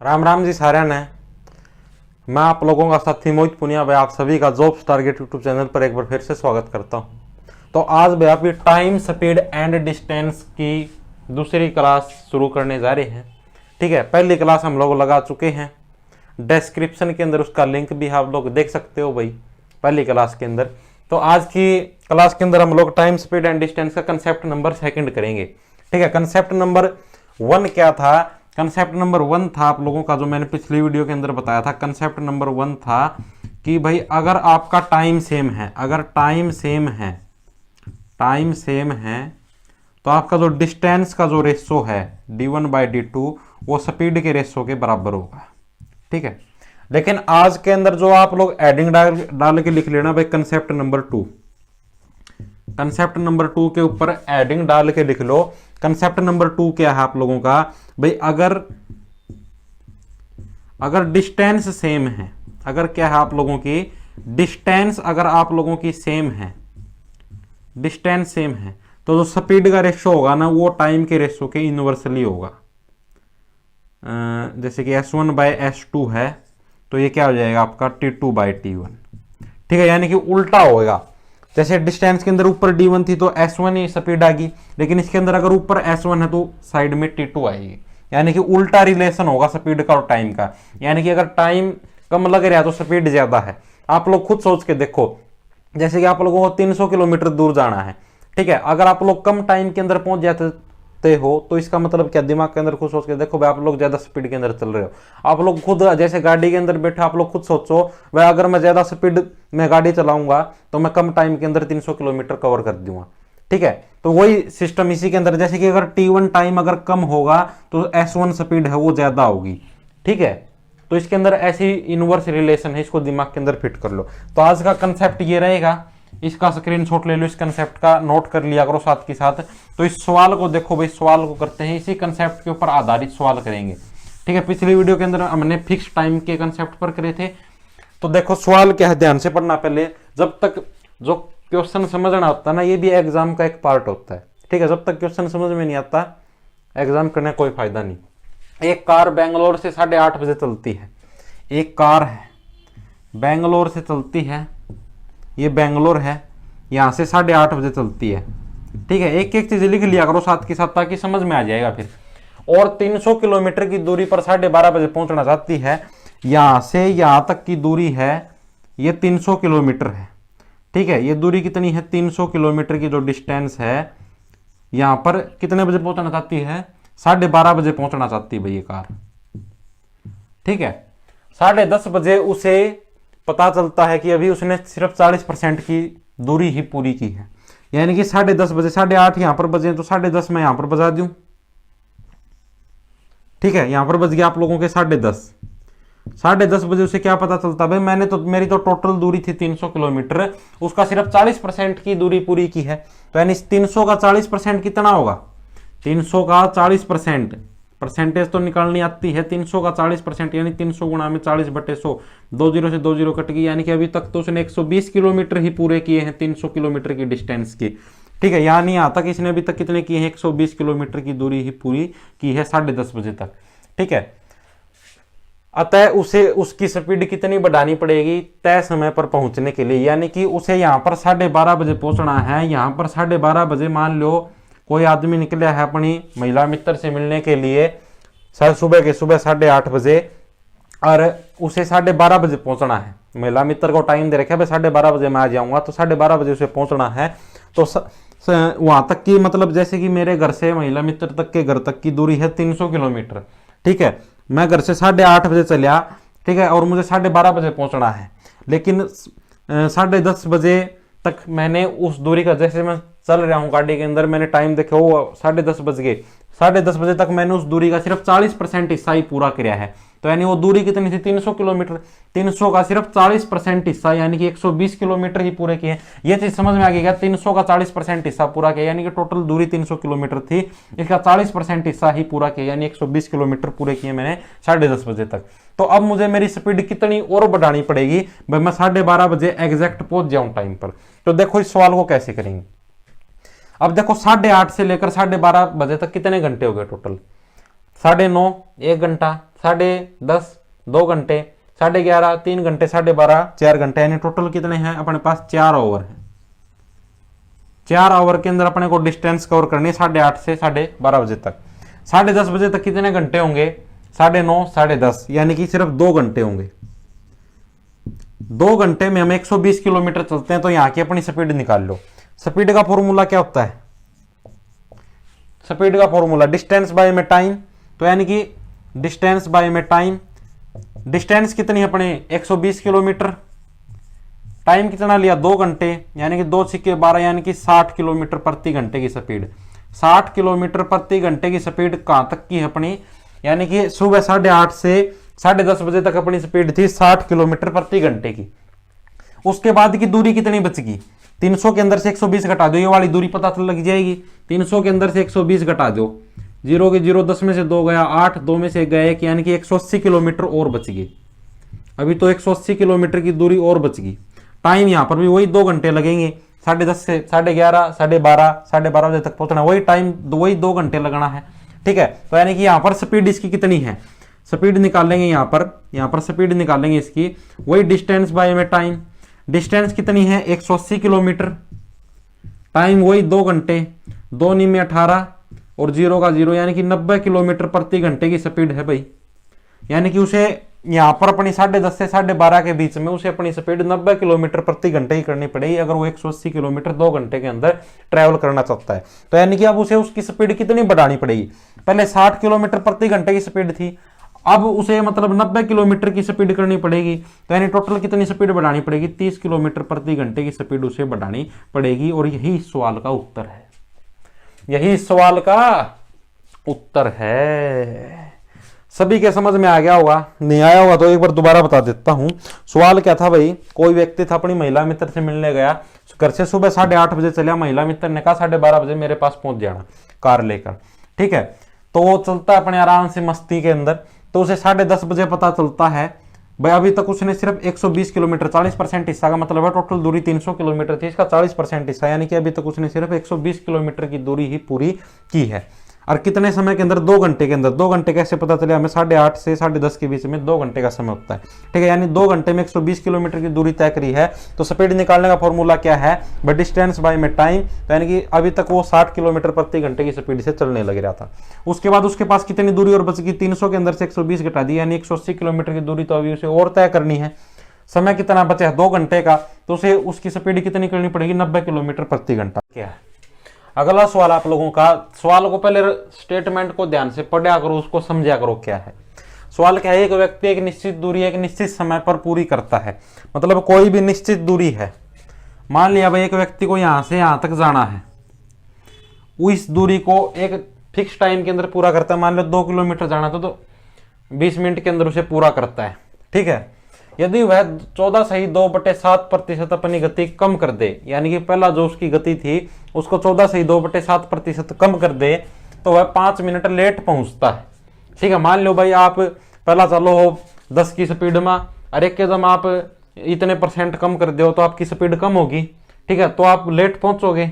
राम राम जी साਰਿਆਂ ने। मैं आप लोगों का साथी मोहित पुनिया भाई आप सभी का जॉब्स टारगेट यूट्यूब चैनल पर एक बार फिर से स्वागत करता हूं। तो आज भाई आप टाइम स्पीड एंड डिस्टेंस की दूसरी क्लास शुरू करने जा रहे हैं। ठीक है, पहली क्लास हम लोग लगा चुके हैं, डिस्क्रिप्शन के अंदर उसका लिंक भी आप लोग देख सकते हो भाई पहली क्लास के अंदर। तो आज की क्लास के अंदर हम लोग टाइम स्पीड एंड डिस्टेंस का कंसेप्ट नंबर 2 करेंगे। ठीक है, कंसेप्ट नंबर 1 क्या था? कंसेप्ट नंबर 1 था आप लोगों का जो मैंने पिछली वीडियो के अंदर बताया था। कंसेप्ट नंबर 1 था कि भाई अगर आपका टाइम सेम है, अगर टाइम सेम है तो आपका जो डिस्टेंस का जो रेशो है d1/d2 वो स्पीड के रेशो के बराबर होगा। ठीक है, लेकिन आज के अंदर जो आप लोग एडिंग डाल के लिख लेना भाई कंसेप्ट नंबर 2, कंसेप्ट नंबर 2 के ऊपर एडिंग डाल के लिख लो। कंसेप्ट नंबर 2 क्या है आप लोगों का? भाई अगर डिस्टेंस सेम है, अगर क्या है आप लोगों की डिस्टेंस अगर आप लोगों की सेम है, डिस्टेंस सेम है तो जो स्पीड का रेशो होगा ना वो टाइम के रेशो के इनवर्सली होगा। जैसे कि S1/S2 है तो ये क्या हो जाएगा आपका T2/T1। ठीक है, यानी कि उल्टा होगा। जैसे डिस्टेंस के अंदर ऊपर D1 थी तो S1 ही स्पीड आ गई, लेकिन इसके अंदर अगर ऊपर S1 है तो साइड में T2 आएगी। यानी कि उल्टा रिलेशन होगा स्पीड का और टाइम का। यानी कि अगर टाइम कम लग रहा है तो स्पीड ज्यादा है। आप लोग खुद सोच के देखो, जैसे कि आप लोगों को 300 किलोमीटर दूर जाना है। ठीक है, अगर आप लोग कम टाइम के अंदर पहुंच जाते हो तो इसका मतलब क्या? दिमाग के अंदर खुद सोच के देखो भाई, आप लोग ज्यादा स्पीड के अंदर चल रहे हो। आप लोग खुद जैसे गाड़ी के अंदर बैठे आप लोग खुद सोचो भाई, अगर मैं ज्यादा स्पीड में गाड़ी चलाऊंगा तो मैं कम टाइम के अंदर 300 किलोमीटर कवर कर दूंगा। ठीक है, तो वही सिस्टम इसी के अंदर, जैसे कि अगर T1 टाइम अगर कम होगा तो S1 स्पीड है वो ज्यादा होगी। ठीक है, तो इसके अंदर ऐसी इनवर्स रिलेशन है, इसको दिमाग के अंदर फिट कर लो। तो आज का कंसेप्ट ये रहेगा, इसका स्क्रीनशॉट ले लो, इस कंसेप्ट का नोट कर लिया करो साथ के साथ। तो इस सवाल को देखो भाई, सवाल को करते हैं, इसी कंसेप्ट के ऊपर आधारित सवाल करेंगे। ठीक है, पिछली वीडियो के अंदर हमने फिक्स टाइम के कंसेप्ट पर करे थे। तो देखो सवाल क्या है, ध्यान से पढ़ना पहले। जब तक जो क्वेश्चन समझना होता है ना, ये भी एग्जाम का एक पार्ट होता है। ठीक है, जब तक क्वेश्चन समझ में नहीं आता एग्जाम करने कोई फायदा नहीं। एक कार बेंगलोर से 8:30 बजे चलती है। एक कार है बेंगलोर से चलती है, ये बेंगलोर है, यहां से 8:30 बजे चलती है। ठीक है, एक एक चीज लिख लिया करो साथ के साथ ताकि समझ में आ जाएगा फिर। और 300 किलोमीटर की दूरी पर 12:30 बजे पहुंचना चाहती है। यहां से यहां तक की दूरी है ये 300 किलोमीटर है। ठीक है, ये दूरी कितनी है? 300 किलोमीटर की जो डिस्टेंस है, यहां पर कितने बजे पहुंचना चाहती है? 12:30 बजे पहुंचना चाहती है भाई ये कार। ठीक है, 10:30 बजे उसे पता चलता है कि अभी उसने सिर्फ 40% की दूरी ही पूरी की है। यानी कि 10:30 बजे, 8:30 यहां पर बजे तो 10:30 मैं यहां पर बजा दूं। ठीक है, यहां पर बज गया आप लोगों के 10:30। 10:30 बजे उसे क्या पता चलता भाई, मेरी तो टोटल दूरी थी 300 किलोमीटर, उसका सिर्फ 40% की दूरी पूरी की है। तो यानी 300 का 40% कितना होगा? 300 का 40%, परसेंटेज तो निकालनी आती है। 300 का 40% यानी 300 गुणा में 40/100, 2 जीरो से 2 जीरो कट गई। यानी कि अभी तक तो उसने 120 किलोमीटर ही पूरे किए हैं 300 किलोमीटर की डिस्टेंस की। ठीक है, यानी यहाँ तक इसने अभी तक कितने किए हैं? 120 किलोमीटर की दूरी ही पूरी की है 10:30 बजे तक। ठीक है, अतः उसे उसकी स्पीड कितनी बढ़ानी पड़ेगी तय समय पर पहुंचने के लिए? यानी कि उसे यहाँ पर 12:30 बजे पहुंचना है। यहाँ पर 12:30 बजे मान लो कोई आदमी निकला है अपनी महिला मित्र से मिलने के लिए सुबह 8:30 बजे, और उसे 12:30 बजे पहुंचना है। महिला मित्र को टाइम दे रखा है भाई 12:30 बजे मैं आ जाऊंगा, तो 12:30 बजे उसे पहुंचना है। तो वहां तक की मतलब जैसे कि मेरे घर से महिला मित्र तक के घर तक की दूरी है 300 किलोमीटर। ठीक है, मैं घर से 8:30 बजे चलिया। ठीक है, और मुझे 12:30 बजे पहुंचना है, लेकिन 10:30 बजे तक मैंने उस दूरी का, जैसे मैं चल रहा हूं गाड़ी के अंदर, मैंने टाइम देखा वो 10:30 बज गए। 10:30 बजे तक मैंने उस दूरी का सिर्फ 40% हिस्सा ही पूरा किया है। तो यानी वो दूरी कितनी थी? 300 किलोमीटर। 300 का सिर्फ 40% हिस्सा यानी कि 120 किलोमीटर ही पूरे किए। ये चीज समझ में आ गई क्या? 300 का 40% हिस्सा पूरा किया यानी कि टोटल दूरी 300 किलोमीटर थी, इसका 40% हिस्सा ही पूरा किया यानी 120 किलोमीटर पूरे किए मैंने 10:30 बजे तक। तो अब मुझे मेरी स्पीड कितनी और बढ़ानी पड़ेगी भाई, मैं 12:30 बजे एग्जैक्ट पहुंच जाऊं टाइम पर। तो देखो इस सवाल को कैसे करेंगे। अब देखो 8:30 से लेकर 12:30 बजे तक कितने घंटे हो गए टोटल? 9:30 1 घंटा, 10:30 2 घंटे, 11:30 3 घंटे, 12:30 4 घंटे, यानी टोटल कितने हैं अपने पास 4 ओवर है। 4 ओवर के अंदर अपने को डिस्टेंस कवर करनी है 8:30 से 12:30 बजे तक। 10:30 बजे तक कितने घंटे होंगे? 9:30 10:30, यानी कि सिर्फ 2 घंटे होंगे। 2 घंटे में हम 120 किलोमीटर चलते हैं, तो यहां की अपनी स्पीड निकाल लो। स्पीड का फॉर्मूला क्या होता है? स्पीड का फॉर्मूला डिस्टेंस बाय में टाइम, तो यानी कि डिस्टेंस बाय में टाइम। डिस्टेंस कितनी है अपने? 120 किलोमीटर। टाइम कितना लिया? 2 घंटे, यानी कि 2 × 12, यानी कि 60 किलोमीटर प्रति घंटे की स्पीड। 60 किलोमीटर प्रति घंटे की स्पीड कहां तक की है अपनी? यानी कि सुबह 8:30 से 10:30 बजे तक अपनी स्पीड थी 60 किलोमीटर प्रति घंटे की। उसके बाद की दूरी कितनी बचगी? 300 के अंदर से 120 घटा दो, ये वाली दूरी पता तो लग जाएगी। 300 के अंदर से 120 घटा दो, 0 के 0, 10 में से 2 गया 8, 2 में से 1 गया 1, यानी कि 180 किलोमीटर और बच गई। अभी तो 180 किलोमीटर की दूरी और बच गई। टाइम यहां पर भी वही 2 घंटे लगेंगे, 10:30 से 11:30, 12:30, 12:30 बजे तक पहुंचना, वही टाइम, वही 2 घंटे लगना है। ठीक है, तो यानी कि यहां पर स्पीड इसकी कितनी है? स्पीड निकालेंगे यहां पर स्पीड निकालेंगे इसकी, वही डिस्टेंस बाय में टाइम। डिस्टेंस कितनी है? 180 किलोमीटर। टाइम वही 2 घंटे, 2 × 18 और 0 का 0, यानी कि 90 किलोमीटर प्रति घंटे की स्पीड है भाई। यानी कि उसे यहां पर अपनी 10:30 से 12:30 के बीच में उसे अपनी स्पीड 90 किलोमीटर प्रति घंटे ही करनी पड़ेगी, अगर वो 180 किलोमीटर 2 घंटे के अंदर ट्रैवल करना चाहता है। तो यानी कि अब उसे उसकी स्पीड कितनी बढ़ानी पड़ेगी? पहले 60 किलोमीटर प्रति घंटे की स्पीड थी, अब उसे मतलब 90 किलोमीटर की स्पीड करनी पड़ेगी। तो यानी टोटल कितनी स्पीड बढ़ानी पड़ेगी? 30 किलोमीटर प्रति घंटे की स्पीड उसे बढ़ानी पड़ेगी। और यही सवाल का उत्तर है, यही सवाल का उत्तर है। सभी के समझ में आ गया होगा, नहीं आया होगा तो एक बार दोबारा बता देता हूं। सवाल क्या था भाई? कोई व्यक्ति था अपनी महिला मित्र से मिलने गया, घर से सुबह 8:30 बजे चलिया। महिला मित्र ने कहा 12:30 बजे मेरे पास पहुंच जाना कार लेकर। ठीक है, तो वो चलता है अपने आराम से मस्ती के अंदर, तो उसे 10:30 बजे पता चलता है भाई अभी तक उसने सिर्फ 120 किलोमीटर, 40% हिस्सा का मतलब है, टोटल दूरी 300 किलोमीटर थी, इसका 40% हिस्सा, यानी कि अभी तक उसने सिर्फ 120 किलोमीटर की दूरी ही पूरी की है। और कितने समय के अंदर? 2 घंटे के अंदर। 2 घंटे कैसे पता चले हमें? 8:30 से 10:30 के बीच में 2 घंटे का समय होता है। ठीक है, यानी 2 घंटे में 120 किलोमीटर की दूरी तय करी है। तो स्पीड निकालने का फॉर्मूला क्या है? बट डिस्टेंस बाय में टाइम, तो यानी कि अभी तक वो 60 किलोमीटर प्रति घंटे की स्पीड से चलने लग रहा था। उसके बाद उसके पास कितनी दूरी और बच गई? 300 के अंदर से 120 घटा दी, यानी 180 किलोमीटर की दूरी तो अभी उसे और तय करनी है। समय कितना बचा है? 2 घंटे का, तो उसे उसकी स्पीड कितनी करनी पड़ेगी? 90 किलोमीटर प्रति घंटा। क्या है अगला सवाल आप लोगों का? सवाल को पहले स्टेटमेंट को ध्यान से पढ़ा करो, उसको समझा करो क्या है सवाल। क्या है? एक व्यक्ति एक निश्चित दूरी एक निश्चित समय पर पूरी करता है, मतलब कोई भी निश्चित दूरी है। मान लिया भाई एक व्यक्ति को यहां से यहां तक जाना है, वो इस दूरी को एक फिक्स टाइम के अंदर पूरा करता है। मान लो 2 किलोमीटर जाना था तो 20 मिनट के अंदर उसे पूरा करता है। ठीक है, यदि वह 14/2/7% अपनी गति कम कर दे, यानी कि पहला जो उसकी गति थी उसको 14/2/7% कम कर दे, तो वह 5 मिनट लेट पहुंचता है। ठीक है, मान लो भाई आप पहला चलो हो 10 की स्पीड में, और एक कदम आप इतने % कम कर दो तो आपकी स्पीड कम होगी। ठीक है, तो आप लेट पहुंचोगे।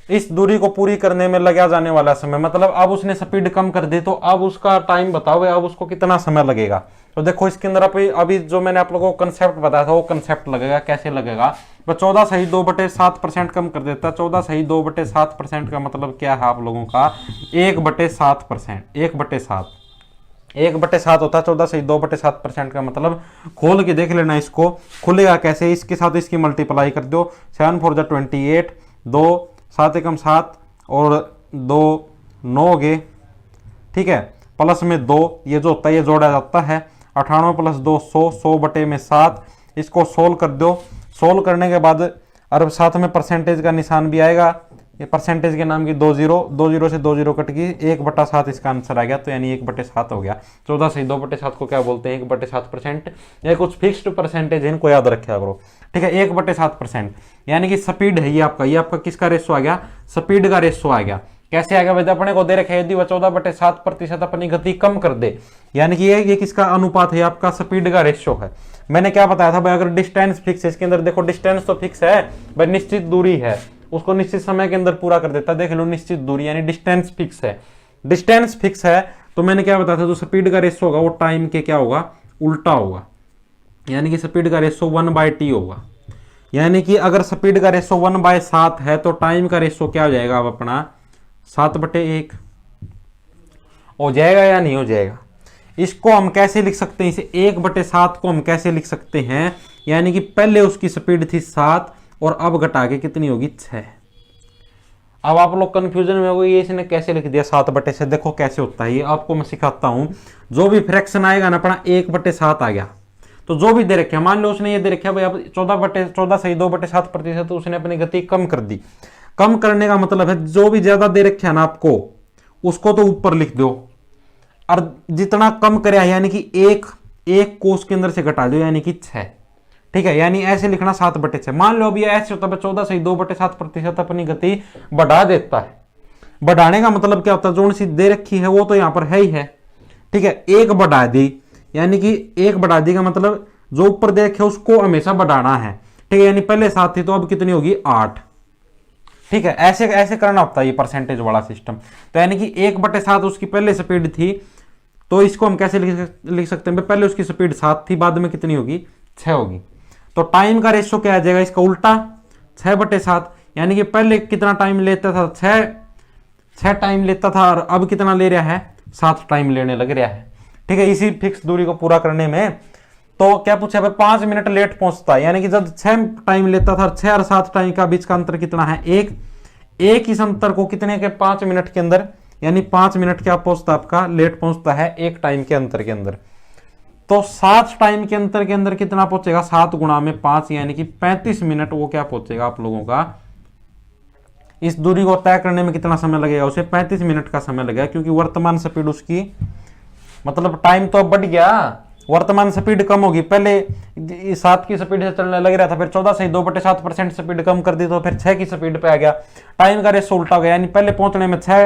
इस दूरी को पूरी करने में लगा जाने वाला समय, मतलब अब उसने स्पीड कम कर दी तो अब उसका टाइम बताओ, अब उसको कितना समय लगेगा। तो देखो इसके अंदर अभी जो मैंने आप लोगों को कंसेप्ट बताया था वो कंसेप्ट लगेगा। कैसे लगेगा? 14/2/7% कम कर देता है। 14/2/7% का मतलब क्या है आप लोगों का? 1/7%, 1/7, 1/7 होता है 14/2/7% का मतलब। खोल के देख लेना, इसको खुलेगा कैसे? इसके साथ इसकी मल्टीप्लाई कर दो, 7 4 28, 2 7 एकम 7 और 2 9 गे। ठीक है, प्लस में 2, ये जो होता है ये जोड़ा जाता है। 98 + 2 100, 100/7। इसको सोल्व कर दो। सोल्व करने के बाद और साथ में परसेंटेज का निशान भी आएगा, ये परसेंटेज के नाम की 2 0 से 2 0 कट गई, 1/7 इसका आंसर आ गया। तो यानी 1/7 हो गया। 14/2/7 को क्या बोलते हैं? 1/7%। ये कुछ फिक्स्ड परसेंटेज है, इनको याद रखा करो। ठीक है, 1/7%, यानी कि स्पीड है ये आपका किसका रेशो आ गया? स्पीड का रेशो आ गया। कैसे आ गया? वैसे अपने को दे रखे यदि वह 14/7% अपनी गति कम कर दे, यानी कि ये किसका अनुपात है? आपका स्पीड का रेशो है। मैंने क्या बताया था भाई? अगर डिस्टेंस फिक्स है, इसके अंदर देखो डिस्टेंस तो फिक्स है भाई, निश्चित दूरी है, उसको निश्चित समय के अंदर पूरा कर देता है। देख लो निश्चित दूरी यानी डिस्टेंस फिक्स है। डिस्टेंस फिक्स है तो मैंने क्या बताया था, जो स्पीड का रेशो होगा वो टाइम के क्या होगा, उल्टा होगा। यानी कि स्पीड का रेशो 1/t होगा। यानी कि अगर स्पीड का रेशो 1/7 है तो टाइम का रेशो क्या हो जाएगा अब अपना, 7/1 हो जाएगा या नहीं हो जाएगा। इसको हम कैसे लिख सकते हैं, इसे 1/7 को हम कैसे लिख सकते हैं, यानी कि पहले उसकी स्पीड थी 7 और अब घटा के कितनी होगी 6। अब आप लोग कंफ्यूजन में हो गए, ये इसने कैसे लिख दिया 7/6। देखो कैसे होता है ये, आपको मैं सिखाता हूं। जो भी फ्रैक्शन आएगा ना अपना 1/7 आ गया, तो जो भी दे रखे, मान लो उसने ये दे रखा भाई अब 14 सही 2/7%, तो उसने अपनी गति कम कर दी। कम करने का मतलब है जो भी ज्यादा दे रखे है ना आपको, उसको तो ऊपर लिख दो, और जितना कम करे यानी कि एक को उसके अंदर से घटा दो, यानी कि 6। ठीक है, यानी ऐसे लिखना 7/6। मान लो अभी ऐसे होता है 14 सही 2/7% अपनी गति बढ़ा देता है। बढ़ाने का मतलब क्या होता है, जो सी दे रखी है वो तो यहां पर है ही है। ठीक है, एक बढ़ा दी, यानी कि एक बढ़ा दी का मतलब जो ऊपर दे रखे उसको हमेशा बढ़ाना है। ठीक है, यानी पहले 7 थी तो अब कितनी होगी 8। ठीक है, ऐसे ऐसे करना होता है ये परसेंटेज वाला सिस्टम। तो यानी कि 1/7 उसकी पहले स्पीड थी, तो इसको हम कैसे लिख सकते हैं, पहले उसकी स्पीड 7 थी, बाद में कितनी होगी 6 होगी। तो टाइम का रेशियो क्या आ जाएगा इसका उल्टा, 6/7। यानी कि पहले कितना टाइम लेता था, 6 टाइम लेता था, और अब कितना ले रहा है 7 टाइम लेने लग रहा है। ठीक है, इसी फिक्स दूरी को पूरा करने में तो क्या पूछा भाई 5 मिनट लेट पहुंचता है। यानी कि जब 6 टाइम लेता था, 6 और 7 टाइम का बीच का अंतर कितना है, एक इस अंतर को कितने के 5 मिनट के अंदर, यानी 5 मिनट क्या पहुंचता आपका लेट पहुंचता है एक टाइम के अंतर के अंदर। तो 7 टाइम के अंतर के अंदर कितना पहुंचेगा, 7 गुणा में 5, यानी कि 35 मिनट वो क्या पहुंचेगा आप लोगों का। इस दूरी को तय करने में कितना समय लगेगा, उसे 35 मिनट का समय लगेगा, क्योंकि वर्तमान स्पीड उसकी, मतलब टाइम तो अब बढ़ गया, वर्तमान स्पीड कम होगी। पहले 7 की स्पीड से चलने लग रहा था, फिर 14 से 2/7% स्पीड कम कर दी, तो फिर 6 की स्पीड पे आ गया। टाइम का रेशो उल्टा हो गया, यानी पहले पहुंचने में 6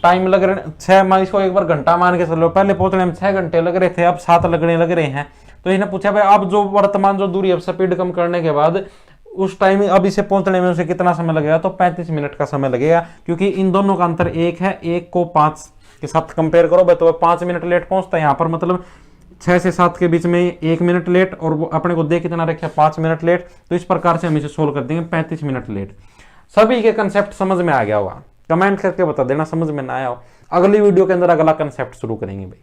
टाइम लग रहे, 6 मान इसको एक बार घंटा मान के चलो, पहले पहुंचने में 6 घंटे लग रहे थे, अब 7 लगने लग रहे हैं। तो इसने पूछा भाई अब जो वर्तमान जो दूरी, अब स्पीड कम करने के बाद उस टाइम अब इसे पहुंचने में उसे कितना समय लगेगा, तो 35 मिनट का समय लगेगा, क्योंकि इन दोनों का अंतर 1 है। 1 को 5 के साथ कंपेयर करो भाई, तो 5 मिनट लेट पहुंचता है यहाँ पर, मतलब 6 से 7 के बीच में 1 मिनट लेट, और वो अपने को दे कितना रखा 5 मिनट लेट। तो इस प्रकार से हम इसे सोल्व कर देंगे 35 मिनट लेट। सभी के कंसेप्ट समझ में आ गया होगा, कमेंट करके बता देना समझ में ना आया हो। अगली वीडियो के अंदर अगला कंसेप्ट शुरू करेंगे भाई।